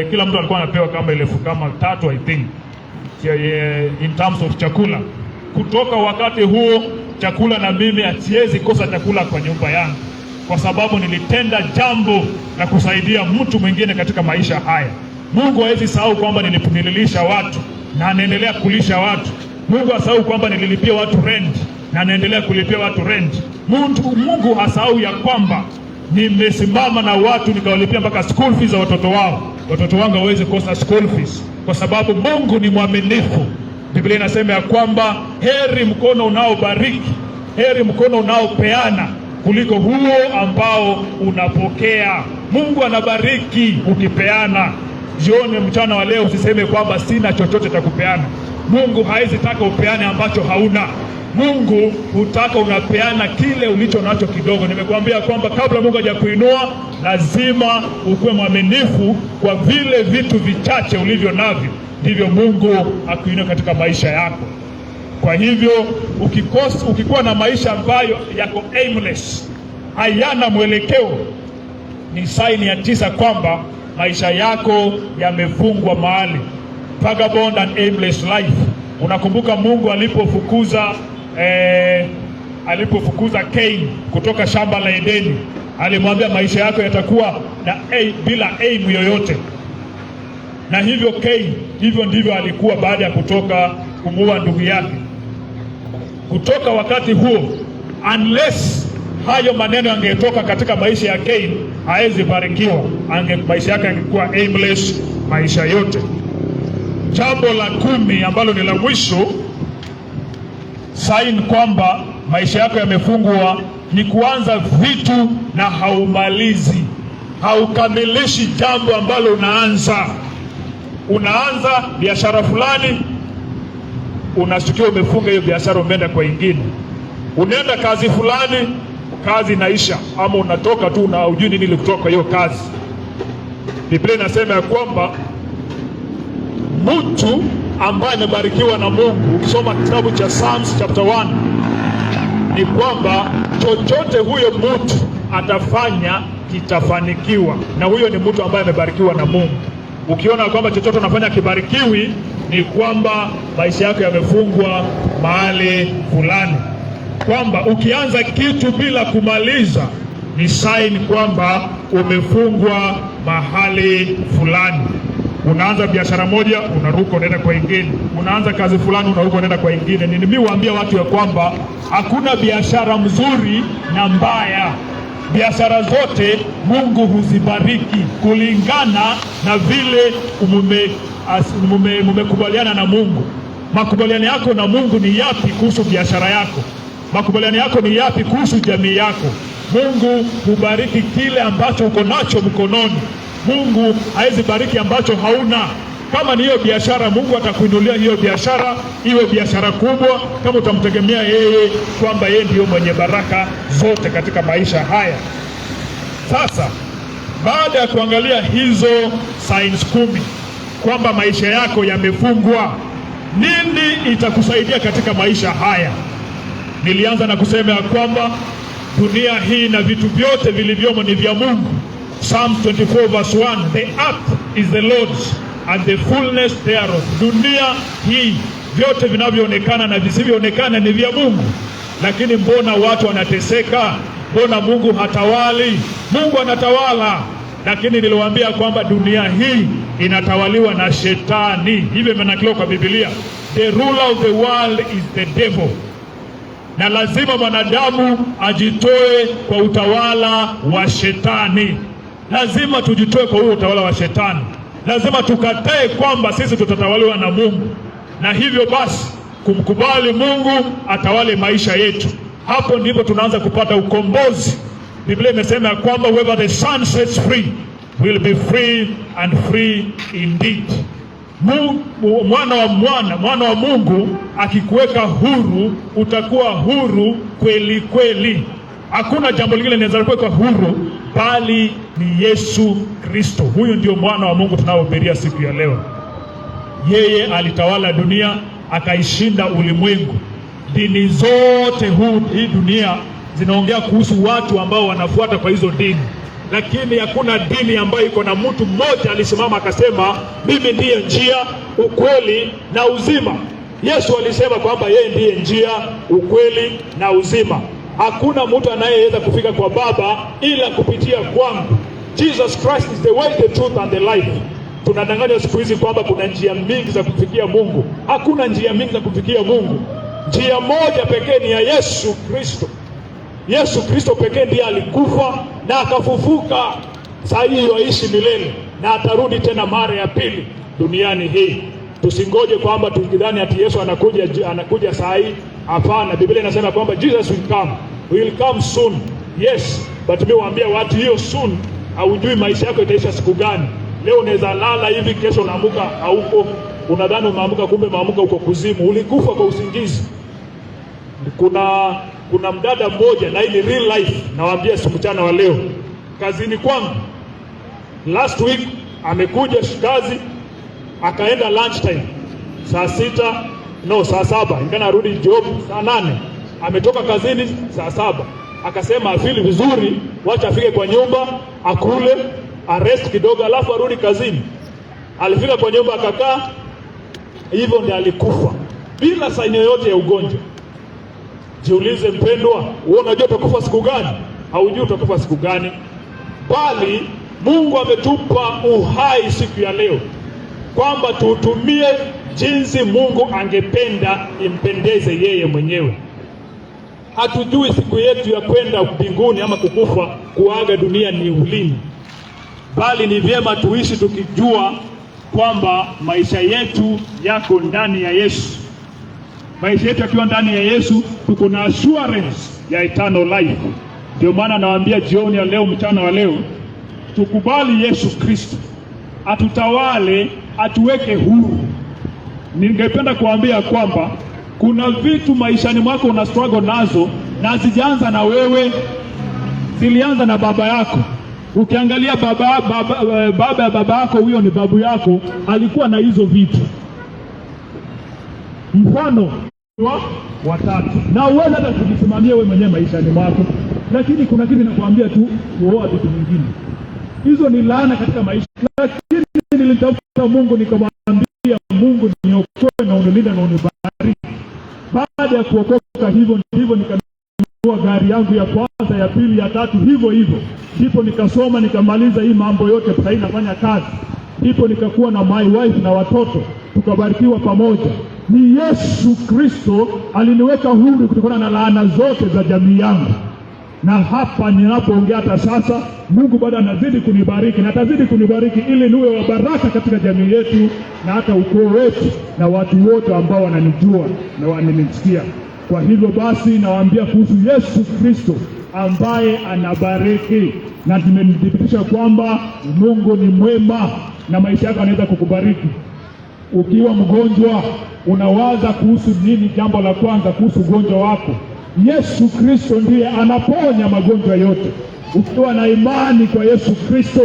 S2: Kila mtu alikuwa anapewa kama 3,000 I think in terms of chakula. Kutoka wakati huo chakula, na mimi hasiwezi kosa chakula kwa nyumba yangu, kwa sababu nilitenda jambo na kusaidia mtu mwingine katika maisha haya. Mungu hawezi sahau kwamba nililisha watu na anaendelea kulisha watu. Mungu hasahau kwamba nililipia watu rent na anaendelea kulipia watu rent. Mungu hasahau ya kwamba nimesimama na watu nikawalipia mpaka school fees za watoto wao. Watoto wangu hawezi kosa school fees kwa sababu Mungu ni mwaminifu. Biblia inasema ya kwamba heri mkono unaobariki, heri mkono unaopeana kuliko huo ambao unapokea. Mungu anabariki ukipeana. Jioni mchana wa leo usiseme kwamba sina chochote cha kupeana. Mungu hawezi taka upeane ambacho hauna. Mungu hutaka unapeana kile ulicho nacho kidogo. Nimekuambia kwamba kabla Mungu hajakuinua lazima ukuwe mwaminifu kwa vile vitu vichache ulivyo navyo, ndivyo Mungu akuinue katika maisha yako. Kwa hivyo ukikuwa na maisha ambayo yako aimless, hayana mwelekeo, ni saini ya 9 kwamba maisha yako yamefungwa mahali. Vagabond and aimless life. Unakumbuka Mungu alipofukuza Cain kutoka shamba la Edeni, alimwambia maisha yako yatakuwa bila aim yoyote. Na hivyo Cain, hivyo ndivyo alikuwa baada ya kutoka kumuua ndugu yake. Kutoka wakati huo, unless hayo maneno yangetoka katika maisha ya Cain, haezi barikiwa. Maisha yake yangekuwa aimless maisha yote. Jambo la 10 ambalo ni la mwisho, sign kwamba maisha yako yamefungwa, ni kuanza vitu na haumalizi. Haukamilishi jambo ambalo unaanza. Unaanza biashara fulani, unashtukia umefunga hiyo biashara, umeenda kwa ingine. Unaenda kazi fulani, kazi inaisha, ama unatoka tu na hujui nini kutoka hiyo kazi. Biblia inasema ya kwamba mtu ambaye amebarikiwa na Mungu, ukisoma kitabu cha Psalms chapter 1, ni kwamba chochote huyo mtu atafanya kitafanikiwa, na huyo ni mtu ambaye amebarikiwa na Mungu. Ukiona kwamba chochote unafanya kibarikiwi, ni kwamba maisha yako yamefungwa mahali fulani. Kwamba ukianza kitu bila kumaliza, ni sign kwamba umefungwa mahali fulani. Unaanza biashara moja, unaruka unaenda kwa ingine. Unaanza kazi fulani, unaruka unaenda kwa ingine. Nimewaambia watu ya kwamba hakuna biashara mzuri na mbaya. Biashara zote Mungu huzibariki kulingana na vile mumekubaliana na Mungu. Makubaliano yako na Mungu ni yapi kuhusu biashara yako? Makubaliano yako ni yapi kuhusu jamii yako? Mungu hubariki kile ambacho uko nacho mkononi. Mungu hawezi bariki ambacho hauna. Kama ni hiyo biashara, Mungu atakuinulia hiyo biashara iwe biashara kubwa, kama utamtegemea yeye kwamba yeye ndiyo mwenye baraka zote katika maisha haya. Sasa baada ya kuangalia hizo signs 10 kwamba maisha yako yamefungwa, nini itakusaidia katika maisha haya? Nilianza na kusema ya kwamba dunia hii na vitu vyote vilivyomo ni vya Mungu. Psalm 24 verse 1, the earth is the Lord's and the fullness thereof. Dunia hii, vyote vinavyoonekana na visivyoonekana ni vya Mungu. Lakini mbona watu wanateseka? Mbona Mungu hatawali? Mungu anatawala. Lakini niliwaambia kwamba dunia hii inatawaliwa na shetani. Hivyo imenakiliwa kwa Biblia. The ruler of the world is the devil. Na lazima mwanadamu ajitoe kwa utawala wa shetani. Lazima tujitoe kwa huo utawala wa shetani. Lazima tukatae kwamba sisi tutatawaliwa na Mungu. Na hivyo basi kumkubali Mungu atawale maisha yetu. Hapo ndipo tunaanza kupata ukombozi. Biblia imesema ya kwamba whoever the Son sets free will be free and free indeed. Mwana wa Mungu akikuweka huru, utakuwa huru kweli kweli. Hakuna jambo lingine linaweza kuweka huru bali ni Yesu Kristo. Huyu ndio mwana wa Mungu tunaohubiria siku ya leo. Yeye alitawala dunia, akaishinda ulimwengu. Dini zote hii dunia zinaongea kuhusu watu ambao wanafuata kwa hizo dini. Lakini hakuna dini ambayo iko na mtu mmoja alisimama akasema mimi ndiye njia, ukweli na uzima. Yesu alisema kwamba yeye ndiye njia, ukweli na uzima. Hakuna mtu anayeweza kufika kwa Baba ila kupitia kwangu. Jesus Christ is the way, the truth and the life. Tunadanganywa siku hizi kwamba kuna njia mingi za kufikia Mungu. Hakuna njia mingi za kufikia Mungu. Njia moja pekee ni ya Yesu Kristo. Yesu Kristo pekee ndiye alikufa na akafufuka. Sasa hivi yaishi milele na atarudi tena mara ya pili duniani hii. Tusingoje kwamba tukidhani ati Yesu anakuja saa hii. Hapana, Biblia inasema kwamba Jesus will come soon. Yes, but mimi waambia watu hiyo soon, haujui maisha yako itaisha siku gani. Leo unaweza lala hivi, kesho unaamka hauko. Unadhani umeamka, kumbe umeamka uko kuzimu. Ulikufa kwa usingizi. Kuna mdada mmoja, na hii ni real life, nawaambia si mchana wa leo, kazini kwangu last week amekuja kazi, akaenda lunch time saa 7, ingana arudi job saa 8, ametoka kazini saa 7, akasema afili vizuri, wacha afike kwa nyumba akule arrest kidogo alafu arudi kazini. Alifika kwa nyumba akakaa hivyo, ndiye alikufa bila saini yoyote ya ugonjwa. Jiulize mpendwa, wewe unajua utakufa siku gani? Haujui utakufa siku gani, bali Mungu ametupa uhai siku ya leo kwamba tuutumie jinsi Mungu angependa impendeze yeye mwenyewe. Hatujui siku yetu ya kwenda mbinguni ama kukufa, kuaga dunia ni ulini, bali ni vyema tuishi tukijua kwamba maisha yetu yako ndani ya Yesu. Maisha yetu yakiwa ndani ya Yesu, tuko na assurance ya eternal life. Ndio maana nawaambia jioni ya leo, mchana wa leo, tukubali Yesu Kristo atutawale, atuweke huru. Ningependa kuambia kwamba kuna vitu maishani mwako una struggle nazo, na hazijaanza na wewe, zilianza na baba yako. Ukiangalia baba ya baba yako, huyo ni babu yako, alikuwa na hizo vitu. Mfano watatu, na uweza hata kujisimamia wewe mwenyewe maishani mwako, lakini kuna kitu nakuambia tu, uoa vitu vingine. Hizo ni laana katika maisha. Lakini nilitafuta Mungu, nikamwambia Mungu, niokoe na unilinde na unibariki. Baada ya kuokoka hivyo nikanunua gari yangu ya kwanza, ya pili, ya tatu, hivyo. Ndipo nikasoma nikamaliza hii mambo yote, sasa nafanya kazi. Ndipo nikakuwa na my wife na watoto, tukabarikiwa pamoja. Ni Yesu Kristo aliniweka huru kutokana na laana zote za jamii yangu. Na hapa ninapoongea hata sasa, Mungu bado anazidi kunibariki na atazidi kunibariki ili niwe wa baraka katika jamii yetu na hata ukoo wetu na watu wote ambao wananijua na wananisikia. Kwa hivyo basi nawaambia kuhusu Yesu Kristo ambaye anabariki, na tumenithibitisha kwamba Mungu ni mwema na maisha yako anaweza kukubariki. Ukiwa mgonjwa, unawaza kuhusu nini? Jambo la kwanza kuhusu ugonjwa wako, Yesu Kristo ndiye anaponya magonjwa yote. Ukiwa na imani kwa Yesu Kristo,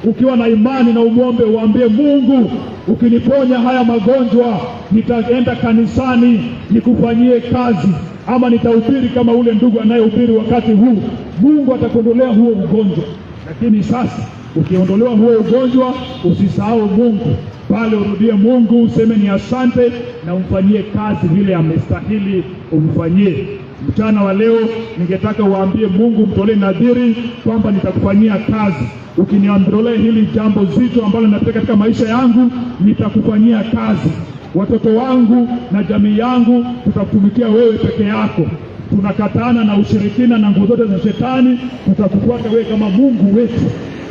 S2: ukiwa na imani na umwombe, uambie Mungu, ukiniponya haya magonjwa, nitaenda kanisani nikufanyie kazi, ama nitahubiri kama ule ndugu anayehubiri wakati huu, Mungu atakuondolea huo ugonjwa. Lakini sasa ukiondolewa huo ugonjwa, usisahau Mungu, pale urudie Mungu, useme ni asante na umfanyie kazi vile amestahili umfanyie. Mchana wa leo ningetaka uambie Mungu, mtolee nadhiri kwamba nitakufanyia kazi. Ukiniondolea hili jambo zito ambalo nataka katika maisha yangu, nitakufanyia kazi. Watoto wangu na jamii yangu tutakutumikia wewe peke yako. Tunakatana na ushirikina na nguvu zote za shetani, tutakufuata wewe kama Mungu wetu.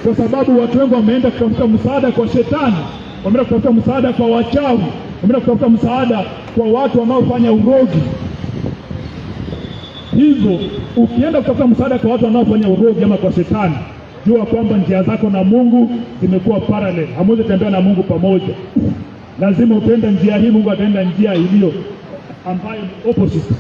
S2: Kwa sababu watu wengi wameenda kutafuta msaada kwa shetani, wameenda kutafuta msaada kwa wachawi, wameenda kutafuta msaada kwa watu wanaofanya urogi. Hivyo ukienda kutafuta msaada kwa watu wanaofanya urogi ama kwa shetani, jua kwamba njia zako na Mungu zimekuwa parallel. Hamwezi tembea na Mungu pamoja. Lazima utende njia hii, Mungu ataenda njia iliyo ambayo ni opposite.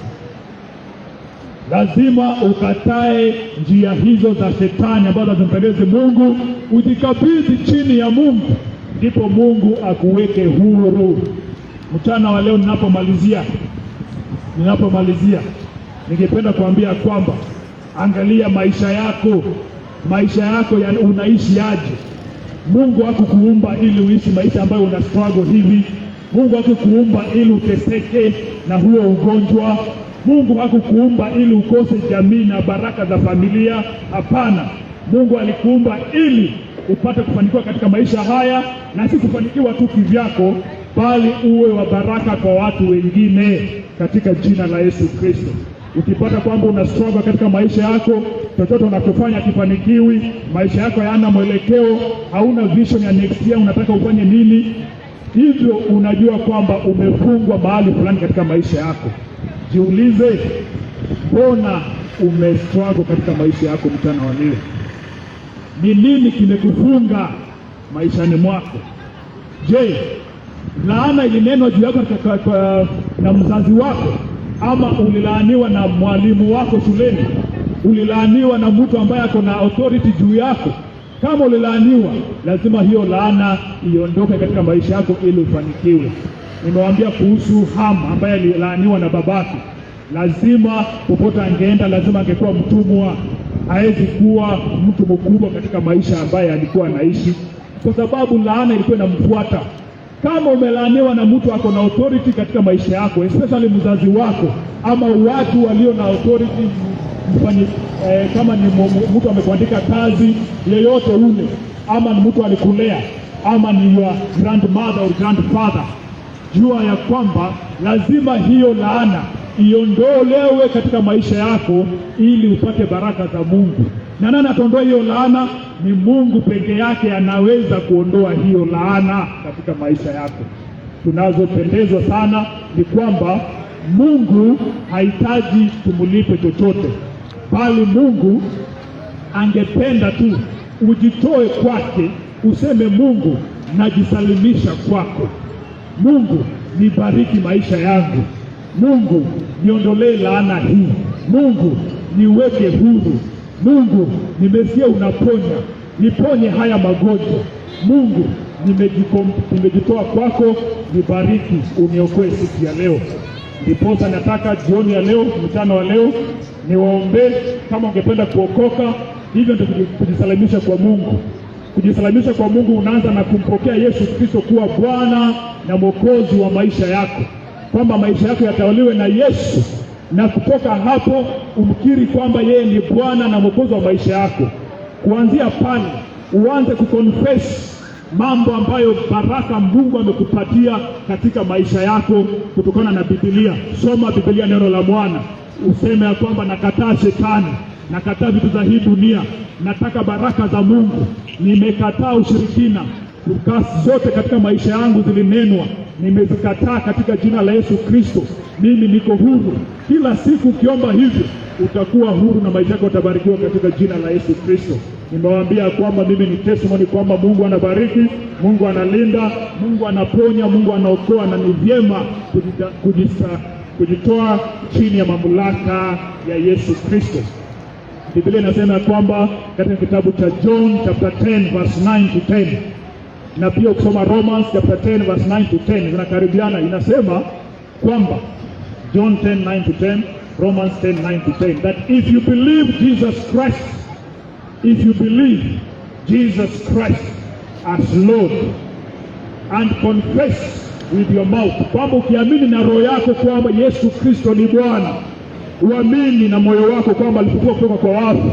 S2: Lazima ukatae njia hizo za shetani ambazo hazimpendezi Mungu, ujikabidhi chini ya Mungu, ndipo Mungu akuweke huru. Mchana wa leo ninapomalizia ningependa kuambia kwamba angalia maisha yako unaishi aje? Mungu hakukuumba ili uishi maisha ambayo una struggle hivi. Mungu hakukuumba ili uteseke na huo ugonjwa. Mungu hakukuumba ili ukose jamii na baraka za familia. Hapana, Mungu alikuumba ili upate kufanikiwa katika maisha haya, na si kufanikiwa tu kivyako, bali uwe wa baraka kwa watu wengine katika jina la Yesu Kristo. Ukipata kwamba una struggle katika maisha yako, chochote unachofanya kifanikiwi, maisha yako hayana mwelekeo, hauna vision ya next year, unataka ufanye nini, hivyo unajua kwamba umefungwa mahali fulani katika maisha yako. Jiulize, mbona umestruggle katika maisha yako mchana wa leo? Ni nini kimekufunga maishani mwako? Je, laana ilinenwa juu yako na mzazi wako ama ulilaaniwa na mwalimu wako shuleni, ulilaaniwa na mtu ambaye ako na authority juu yako. Kama ulilaaniwa, lazima hiyo laana iondoke katika maisha yako ili ufanikiwe. Nimewaambia kuhusu Ham ambaye alilaaniwa na babake. Lazima popote angeenda, lazima angekuwa mtumwa, hawezi kuwa mtu mkubwa katika maisha ambaye alikuwa anaishi, kwa sababu laana ilikuwa inamfuata. Kama umelaaniwa na mtu ako na authority katika maisha yako, especially mzazi wako ama watu walio na authority, kama ni mtu amekuandika kazi yeyote ule, ama ni mtu alikulea, ama ni your grandmother or grandfather, jua ya kwamba lazima hiyo laana iondolewe katika maisha yako ili upate baraka za Mungu. Na nani ataondoa hiyo laana? Ni Mungu peke yake anaweza kuondoa hiyo laana katika maisha yako. Tunazopendezwa sana ni kwamba Mungu hahitaji tumulipe chochote, bali Mungu angependa tu ujitoe kwake, useme Mungu, najisalimisha kwako. Mungu, nibariki maisha yangu. Mungu, niondolee laana hii. Mungu, niweke huru. Mungu, nimesikia unaponya, niponye haya magonjwa. Mungu, nimejitoa kwako, nibariki, uniokoe siku ya leo. Ndiposa nataka jioni ya leo, mchana wa leo, niwaombee. Kama ungependa kuokoka, hivyo ndio kujisalimisha kwa Mungu. Kujisalimisha kwa Mungu unaanza na kumpokea Yesu Kristo kuwa Bwana na Mwokozi wa maisha yako, kwamba maisha yako yatawaliwe na Yesu, na kutoka hapo umkiri kwamba yeye ni Bwana na Mwokozi wa maisha yako. Kuanzia pale uanze kuconfess mambo ambayo baraka Mungu amekupatia katika maisha yako kutokana na Biblia. Soma Biblia, neno la Bwana, useme ya kwamba nakataa shetani, nakataa vitu za hii dunia, nataka baraka za Mungu. Nimekataa ushirikina, kasi zote katika maisha yangu zilinenwa, nimezikataa katika jina la Yesu Kristo. Mimi niko huru. Kila siku ukiomba hivyo utakuwa huru na maisha yako yatabarikiwa katika jina la Yesu Kristo. Nimewaambia kwamba mimi ni testimony kwamba Mungu anabariki, Mungu analinda, Mungu anaponya, Mungu anaokoa, na ni vyema kujitoa chini ya mamlaka ya Yesu Kristo. Biblia inasema kwamba katika kitabu cha John chapter 10 verse 9 to 10, na pia ukisoma Romans chapter 10 verse 9 to 10 zinakaribiana. Inasema kwamba John 10:9 to 10, Romans 10:9 to 10, that if you believe Jesus Christ as Lord and confess with your mouth, kwamba ukiamini na roho yako kwamba Yesu Kristo ni Bwana, uamini na moyo wako kwamba alifufuka kutoka kwa wafu,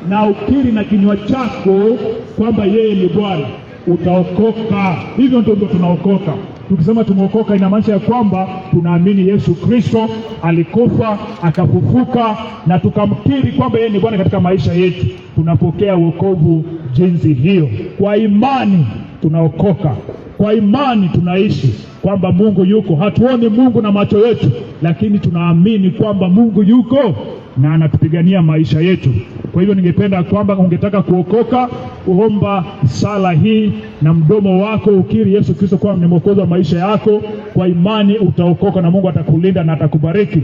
S2: na ukiri na kinywa chako kwamba yeye ni Bwana, utaokoka. Hivyo ndio tunaokoka. Tukisema tumeokoka, inamaanisha ya kwamba tunaamini Yesu Kristo alikufa akafufuka, na tukamkiri kwamba yeye ni Bwana katika maisha yetu. Tunapokea wokovu jinsi hiyo. Kwa imani tunaokoka, kwa imani tunaishi kwamba Mungu yuko. Hatuoni Mungu na macho yetu, lakini tunaamini kwamba Mungu yuko na anatupigania maisha yetu. Kwa hivyo ningependa kwamba ungetaka kuokoka, uomba sala hii na mdomo wako, ukiri Yesu Kristo kuwa ni Mwokozi wa maisha yako. Kwa imani utaokoka na Mungu atakulinda na atakubariki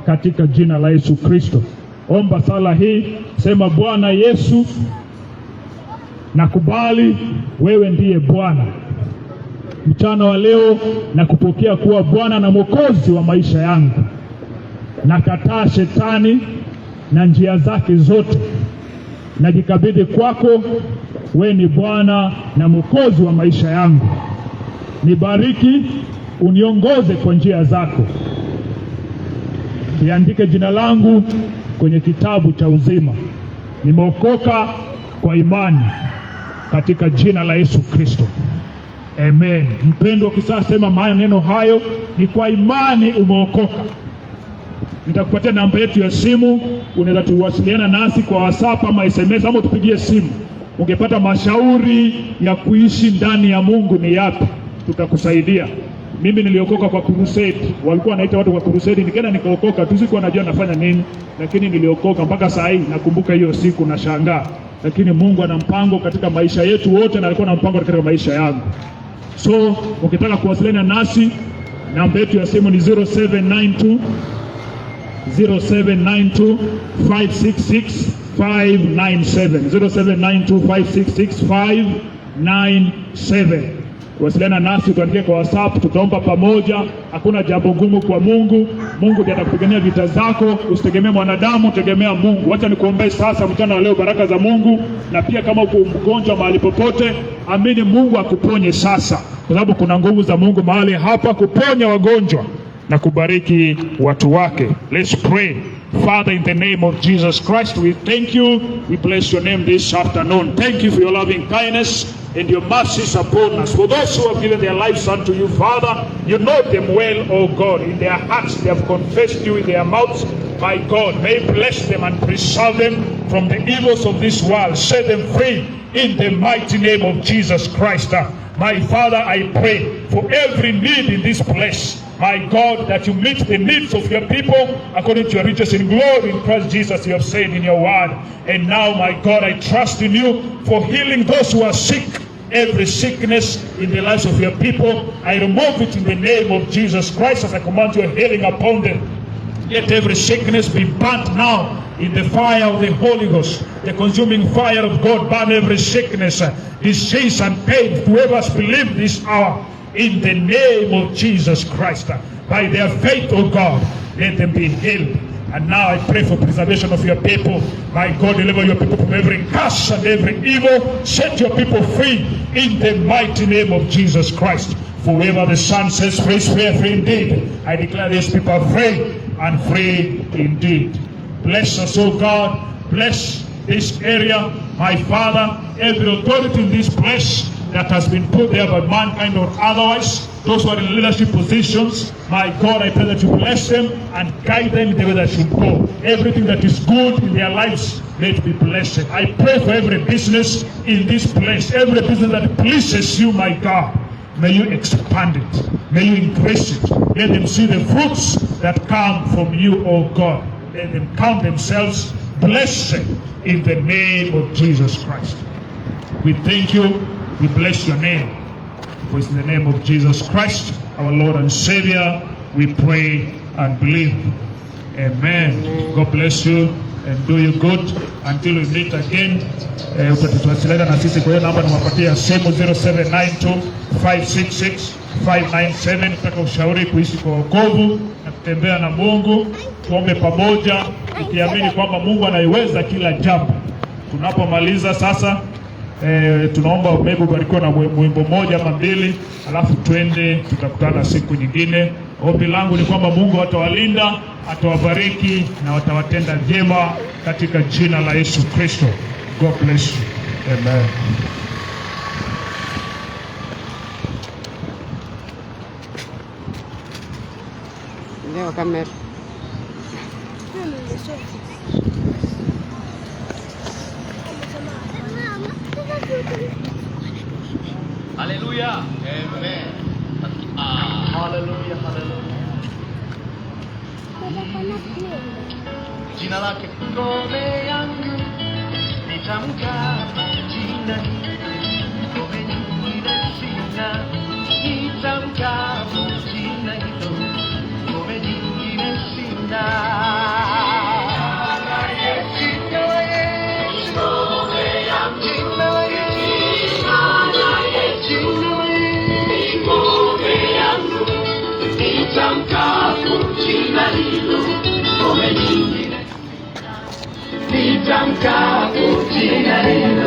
S2: katika jina la Yesu Kristo. Omba sala hii, sema: Bwana Yesu, nakubali wewe ndiye Bwana. Mchana wa leo nakupokea kuwa Bwana na Mwokozi wa maisha yangu. Nakataa shetani na njia zake zote, najikabidhi kwako. Wewe ni Bwana na Mwokozi wa maisha yangu. Nibariki, uniongoze kwa njia zako. Niandike jina langu kwenye kitabu cha uzima. Nimeokoka kwa imani katika jina la Yesu Kristo. Amen. Mpendwa, kisasa sema maneno hayo, ni kwa imani umeokoka. Nitakupatia namba yetu ya simu, unaweza tuwasiliana nasi kwa WhatsApp ama SMS ama tupigie simu. Ungepata mashauri ya kuishi ndani ya Mungu ni yapi, tutakusaidia. Mimi niliokoka kwa crusade, walikuwa wanaita watu kwa crusade, nikaenda nikaokoka. Tusikuwa najua nafanya nini, lakini niliokoka mpaka saa hii. Nakumbuka hiyo siku na shangaa, lakini Mungu ana mpango katika maisha yetu wote, na alikuwa na mpango katika maisha yangu. So ukitaka kuwasiliana nasi Namba yetu ya simu ni 0792 566 597, 0792 566 597. Wasiliana nasi, tuandike kwa WhatsApp, tutaomba pamoja. Hakuna jambo gumu kwa Mungu. Mungu ndiye atakupigania vita zako. Usitegemee mwanadamu, tegemea Mungu. Acha nikuombee sasa mchana wa leo baraka za Mungu, na pia kama uko mgonjwa mahali popote, amini Mungu akuponye sasa, kwa sababu kuna nguvu za Mungu mahali hapa kuponya wagonjwa na kubariki watu wake. Let's pray. Father, in the name of Jesus Christ, we thank you. We bless your name this afternoon. Thank you for your loving kindness and your mercies upon us. For those who have given their lives unto you, Father, you know them well, O God. In their hearts they have confessed you, in their mouths. My God, may you bless them and preserve them from the evils of this world. Set them free in the mighty name of Jesus Christ. My Father, I pray for every need in this place, my God, that you meet the needs of your people according to your riches in glory in Christ Jesus, you have said in your word. And now, my God, I trust in you for healing those who are sick. Every sickness in the lives of your people, I remove it in the name of Jesus Christ as I command your healing upon them. Let every sickness be burnt now in the fire of the Holy Ghost. The consuming fire of God burn every sickness, disease and pain. Whoever has believed this hour, in the name of Jesus Christ, by their faith, O God, let them be healed. And now I pray for preservation of your people. My God, deliver your people from every curse and every evil. Set your people free in the mighty name of Jesus Christ. For whoever the Son sets free is free indeed. I declare these people are free and free indeed. Bless us, O God. Bless this area, my Father. Every authority in this place that has been put there by mankind or otherwise, those who are in leadership positions, my God, I pray that you bless them and guide them in the way that should go. Everything that is good in their lives, let it be blessed. I pray for every business in this place, every business that pleases you, my God. May you expand it. May you increase it. Let them see the fruits that come from you, O God. Let them count themselves blessed in the name of Jesus Christ. We thank you. We bless your name. For it's in the name of Jesus Christ, our Lord and Savior, we pray and believe. Amen. God bless you and do you good until we meet again. Utatuwasiliana na sisi kwa hiyo namba nimewapatia simu 0792-566-597. Nataka ushauri kuishi kwa wokovu na kutembea na Mungu. Tuombe pamoja tukiamini kwamba Mungu anaiweza kila jambo. Tunapomaliza sasa, tunaomba maybe ubarikiwe na mwimbo moja ama mbili, alafu twende tutakutana siku nyingine. Ombi langu ni kwamba Mungu atawalinda, atawabariki na watawatenda vyema katika jina la Yesu Kristo. God bless you. Amen.
S3: Ndio kamera.
S4: Hallelujah. Amen. Hallelujah. Hallelujah. Jina lake ngome yangu, nitamka jina hilo, ngome nyingine sina, nitamka jina hilo, ngome nyingine sina. Nitamka jina hilo